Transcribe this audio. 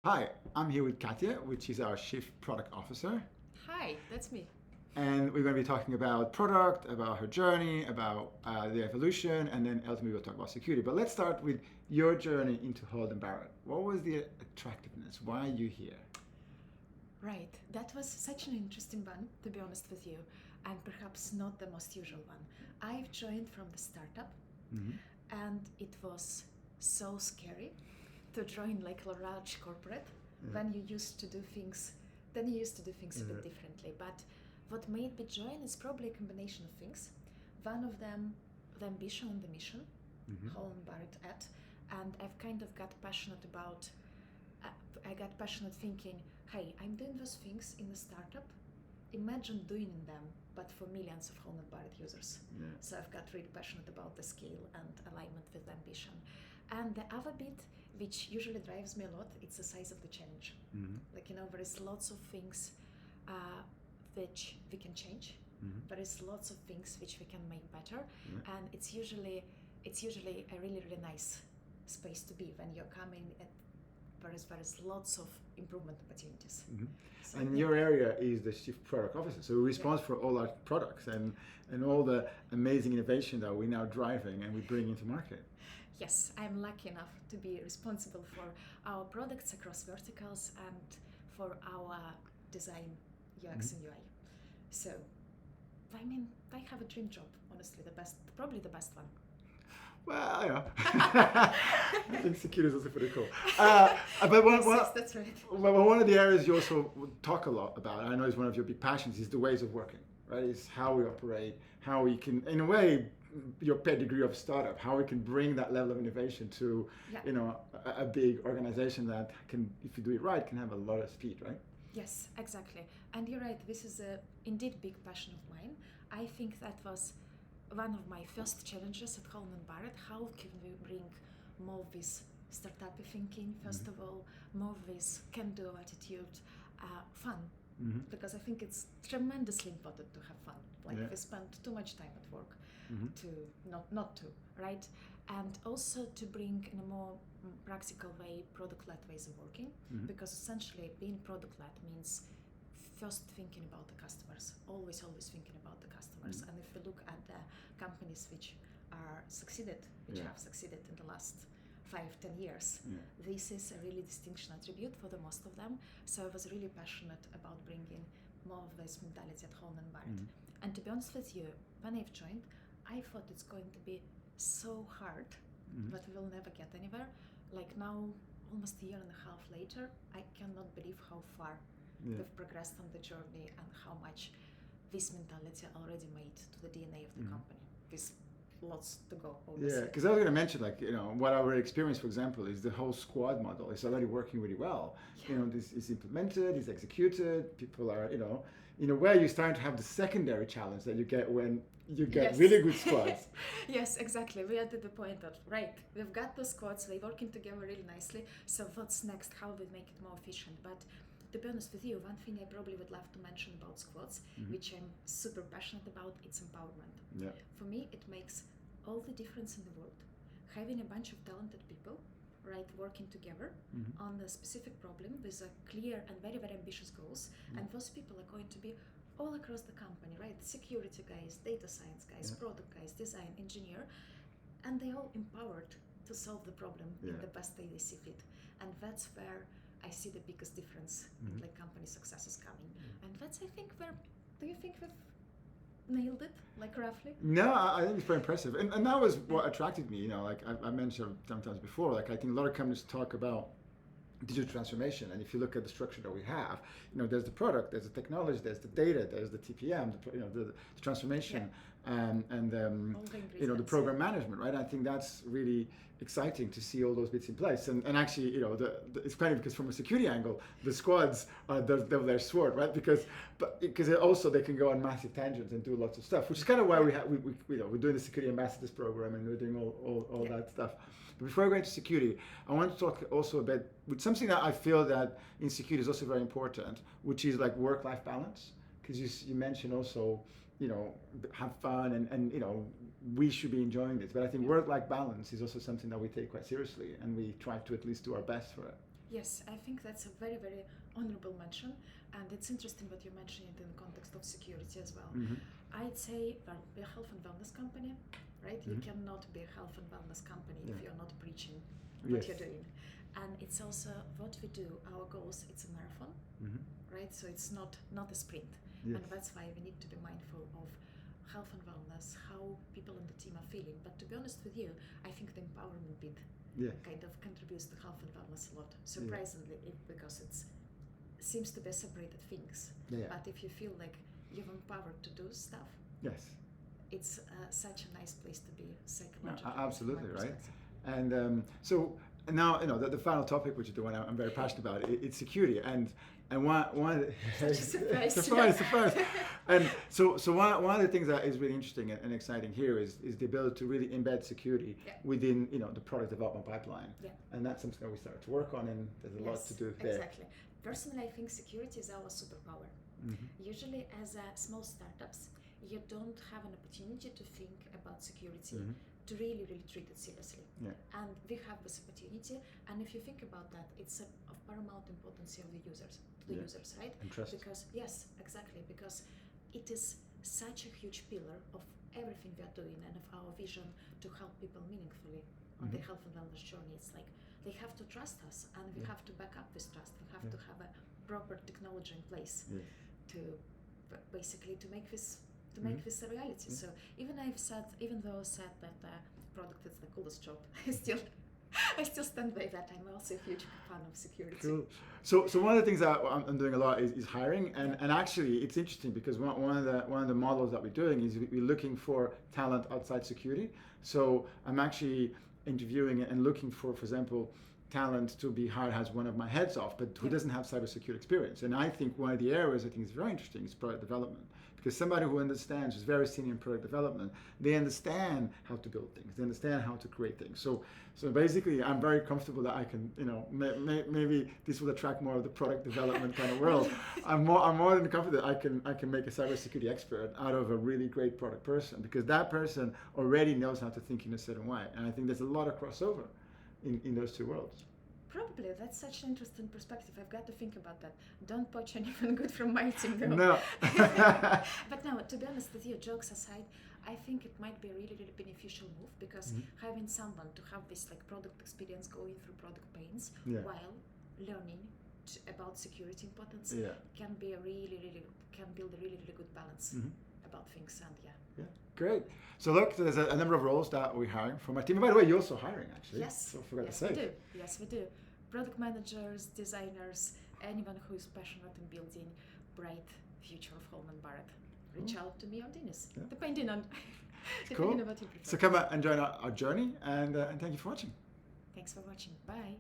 Hi, I'm here with Katya, which is our Chief Product Officer. Hi, that's me. And we're going to be talking about product, about her journey, about the evolution, and then ultimately we'll talk about security. But let's start with your journey into Holland Barrett. What was the attractiveness? Why are you here? Right, that was such an interesting one, to be honest with you, and perhaps not the most usual one. I've joined from the startup, Mm-hmm. and it was so scary to join like a large corporate when you used to do things. Then you used to do things a bit differently. But what made me join is probably a combination of things. One of them, the ambition and the mission, Mm-hmm. Holland Barrett at, and I've kind of got passionate about. I got passionate thinking, hey, I'm doing those things in a startup. Imagine doing them, but for millions of Holland Barrett users. Yeah. So I've got really passionate about the scale and alignment with ambition. And the other bit, which usually drives me a lot, it's the size of the challenge. Mm-hmm. Like, there is lots of things which we can change. Mm-hmm. There is lots of things which we can make better. Yeah. And it's usually a really, really nice space to be when you're coming at there is lots of improvement opportunities. Mm-hmm. So, And yeah. your area is the Chief Product Officer, so we're responsible for all our products and all the amazing innovation that we're now driving and we bring into market. Yes, I'm lucky enough to be responsible for our products across verticals and for our design, UX and UI. So, I mean, I have a dream job, honestly, probably the best one. Well, yeah. I think security is also pretty cool. But Yes, that's right. one of the areas you also talk a lot about, and I know is one of your big passions, is the ways of working, right? It's how we operate, how we can, in a way, your pedigree of startup, how we can bring that level of innovation to, Yeah. a big organization that can, if you do it right, can have a lot of speed, right? Yes, exactly. And you're right, this is a indeed big passion of mine. I think that was one of my first challenges at Holland and Barrett. How can we bring more of this startup thinking, first of all, more of this can-do attitude, fun, because I think it's tremendously important to have fun. Like we spend too much time at work to not to, right? And also to bring in a more practical way product-led ways of working, because essentially being product-led means first thinking about the customers, always thinking about the customers. And if we look at the companies which have succeeded in the last 5-10 years, this is a really distinction attribute for the most of them. So I was really passionate about bringing more of this mentality at Holland and Barrett. And to be honest with you, when I've joined, I thought it's going to be so hard that we will never get anywhere. Like now, almost a year and a half later, I cannot believe how far we've progressed on the journey and how much this mentality already made to the DNA of the company. There's lots to go, obviously. Yeah, because I was going to mention, what our experience, for example, is the whole squad model is already working really well. Yeah. This is implemented, is executed. People are, in a way, you're starting to have the secondary challenge that you get when you get really good squads. Yes, exactly. We are at the point that, right, we've got the squads, they're working together really nicely. So what's next? How do we make it more efficient? But to be honest with you, one thing I probably would love to mention about squads, which I'm super passionate about, it's empowerment. Yeah. For me, it makes all the difference in the world. Having a bunch of talented people, right, working together on a specific problem with a clear and very, very ambitious goals, and those people are going to be all across the company, right? Security guys, data science guys, product guys, design, engineer, and they're all empowered to solve the problem in the best way they see fit. And that's where I see the biggest difference in like company success is coming. And that's, I think, do you think we've nailed it, like roughly? No, I think it's very impressive. And that was what attracted me, like I mentioned sometimes before, like I think a lot of companies talk about digital transformation, and if you look at the structure that we have, there's the product, there's the technology, there's the data, there's the TPM, the transformation, and the program management, right? I think that's really exciting to see all those bits in place. And actually, it's funny because from a security angle, the squads are their sword, right? Because also they can go on massive tangents and do lots of stuff, which is kind of why we're doing the security ambassadors program and we're doing all that stuff. But before I go into security, I want to talk also a bit with something that I feel that in security is also very important, which is like work-life balance. Because you mentioned also, have fun and we should be enjoying this. But I think work-life balance is also something that we take quite seriously, and we try to at least do our best for it. Yes, I think that's a very, very honorable mention, and it's interesting what you mentioned in the context of security as well. Mm-hmm. I'd say, well, we're a health and wellness company, right? You Mhm. cannot be a health and wellness company Yeah. if you're not preaching what Yes. you're doing. And it's also what we do, our goals, it's a marathon, Mm-hmm. right? So it's not a sprint. Yes. And that's why we need to be mindful of health and wellness, how people in the team are feeling. But to be honest with you, I think the empowerment bit Yes. kind of contributes to health and wellness a lot, surprisingly, because it seems to be separated things. Yeah. But if you feel like you're empowered to do stuff, Yes. it's such a nice place to be No, psychologically. absolutely, from my right? perspective. And so now, the final topic, which is the one I'm very passionate about, it's security. And one of the surprise. And so one of the things that is really interesting and exciting here is the ability to really embed security within the product development pipeline. Yeah. And that's something that we started to work on, and there's a lot to do there. Exactly. Personally, I think security is our superpower. Mm-hmm. Usually, as small startups, you don't have an opportunity to think about security, Mm-hmm. to really treat it seriously. Yeah. And we have this opportunity, and if you think about that, it's of paramount importance of the users, right? And trust. Because yes, exactly, because it is such a huge pillar of everything we are doing and of our vision to help people meaningfully on the health and wellness journey. It's like they have to trust us, and we have to back up this trust. We have to have a proper technology in place to basically to make this a reality. So even though I said that product is the coolest job, I still stand by that. I'm also a huge fan of security. Cool. So one of the things that I'm doing a lot is hiring, and actually it's interesting because one of the models that we're doing is we're looking for talent outside security. So I'm actually interviewing and looking for example, talent to be hired as one of my heads off, but who doesn't have cybersecurity experience. And I think one of the areas I think is very interesting is product development. Because somebody who understands, is very senior in product development, they understand how to build things, they understand how to create things. So basically, I'm very comfortable that I can, maybe this will attract more of the product development kind of world. I'm more than confident I can make a cybersecurity expert out of a really great product person, because that person already knows how to think in a certain way. And I think there's a lot of crossover in those two worlds. Probably, that's such an interesting perspective. I've got to think about that. Don't poach anyone good from my team, though. No. But no, to be honest with you, jokes aside, I think it might be a really beneficial move, because having someone to have this product experience, going through product pains while learning about security importance can be can build a really good balance about things. And yeah, great. So look, there's a number of roles that we're hiring for my team. And by the way, you're also hiring, actually. Yes. So I forgot to Yes, say. we do. Yes, we do. Product managers, designers, anyone who is passionate in building bright future of Holland Barrett. Reach out to me or Dinis, depending on Cool. what you prefer. So come and join our journey, and thank you for watching. Thanks for watching. Bye.